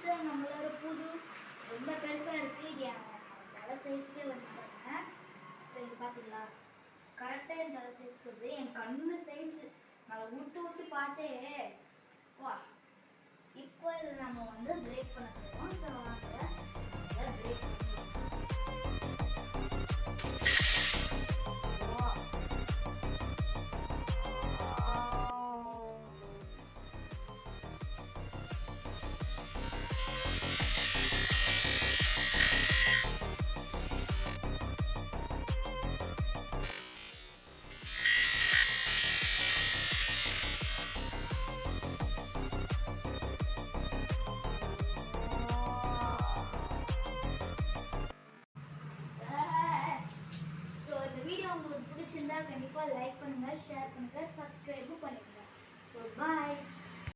எடுத்த நம்மளோட புது ரொம்ப பெருசாக இருக்குது. இது என் தலை சைஸ்க்கே வந்துட்டாங்க. ஸோ இது பார்த்தீங்களா, கரெக்டாக என் தலை சைஸ்க்கு வருது. என் கண்ணு சைஸு நான் ஊற்று ஊற்று பார்த்தே வா. இப்போ இதில் நம்ம வந்து பிரேக் பண்ண போகிறோம். ஸோ வாங்க அதை பிரேக் பண்ணி உங்களுக்கு பிடிச்சிருந்தா கண்டிப்பாக லைக் பண்ணுங்கள், ஷேர் பண்ணுங்கள், சப்ஸ்கிரைபும் பண்ணிடுங்க. So bye.